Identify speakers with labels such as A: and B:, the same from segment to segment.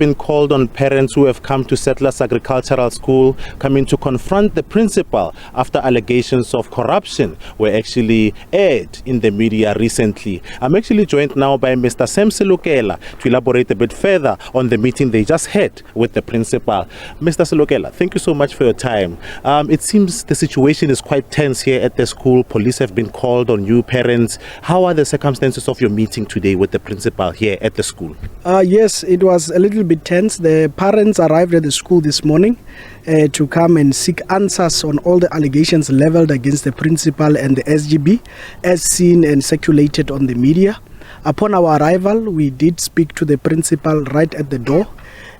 A: been called on parents who have come to Settlers Agricultural School, coming to confront the principal after allegations of corruption were actually aired in the media recently. I'm actually joined now by Mr. Selukela to elaborate a bit further on the meeting they just had with the principal. Mr. Selukela, thank you so much for your time. It seems the situation is quite tense here at the school. Police have been called on you parents. How are the circumstances of your meeting today with the principal here at the school?
B: Yes, it was a little bit tense. The parents arrived at the school this morning to come and seek answers on all the allegations leveled against the principal and the SGB as seen and circulated on the media. Upon our arrival, we did speak to the principal right at the door,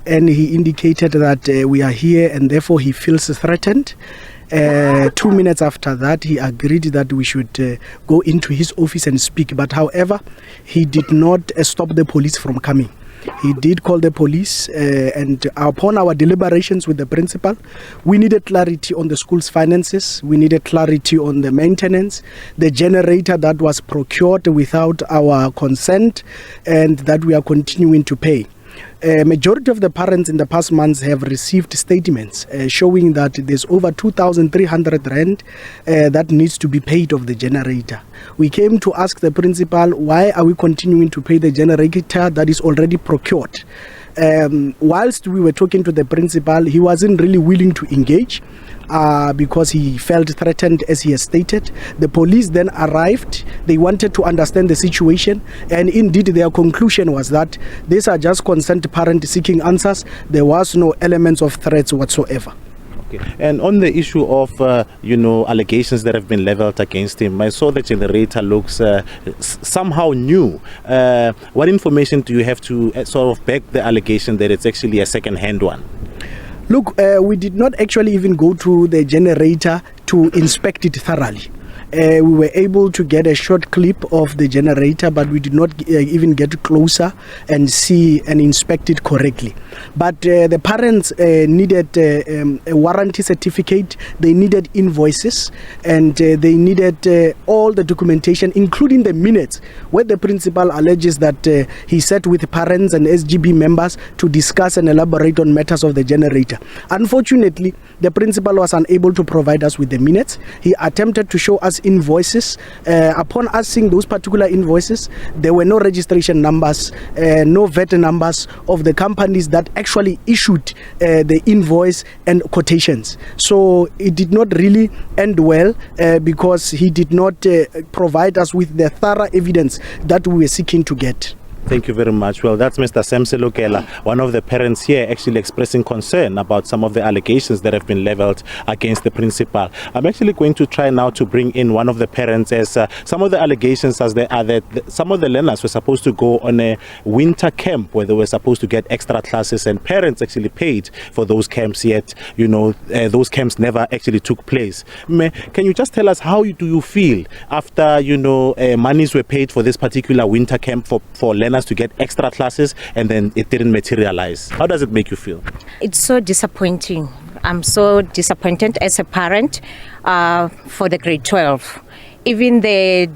B: and he indicated that we are here and therefore he feels threatened. 2 minutes after that, he agreed that we should go into his office and speak. But however, he did not stop the police from coming. He did call the police, and upon our deliberations with the principal, we needed clarity on the school's finances. We needed clarity on the maintenance, the generator that was procured without our consent, and that we are continuing to pay. Majority of the parents in the past months have received statements showing that there's over 2,300 rand that needs to be paid of the generator. We came to ask the principal, why are we continuing to pay the generator that is already procured? Whilst we were talking to the principal, he wasn't really willing to engage because he felt threatened, as he has stated. The police then arrived. They wanted to understand the situation, and indeed their conclusion was that these are just concerned parents seeking answers. There was no elements of threats whatsoever.
A: And on the issue of, allegations that have been leveled against him, I saw the generator looks somehow new. What information do you have to sort of back the allegation that it's actually a second-hand one?
B: Look, we did not actually even go to the generator to inspect it thoroughly. We were able to get a short clip of the generator, but we did not even get closer and see and inspect it correctly. But the parents needed a warranty certificate, they needed invoices, and they needed all the documentation, including the minutes, where the principal alleges that he sat with parents and SGB members to discuss and elaborate on matters of the generator. Unfortunately, the principal was unable to provide us with the minutes. He attempted to show us invoices. Upon us seeing those particular invoices, there were no registration numbers, no VAT numbers of the companies that actually issued the invoice and quotations. So it did not really end well because he did not provide us with the thorough evidence that we were seeking to get.
A: Thank you very much. Well, that's Mr. Selukela, one of the parents here, actually expressing concern about some of the allegations that have been leveled against the principal. I'm actually going to try now to bring in one of the parents, as some of the allegations are that some of the learners were supposed to go on a winter camp where they were supposed to get extra classes, and parents actually paid for those camps, yet those camps never actually took place. Can you just tell us, how do you feel after monies were paid for this particular winter camp for learners to get extra classes, and then it didn't materialize? How does it make you feel?
C: It's so disappointing. I'm so disappointed as a parent for the grade 12. Even there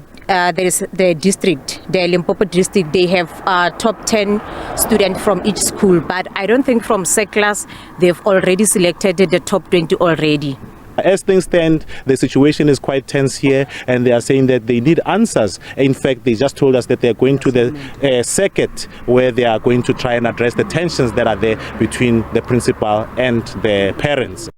C: is the district, the Limpopo district, they have top 10 students from each school, but I don't think from Settlers they've already selected the top 20 already.
A: As things stand, the situation is quite tense here, and they are saying that they need answers. In fact, they just told us that they're going to the circuit where they are going to try and address the tensions that are there between the principal and the parents.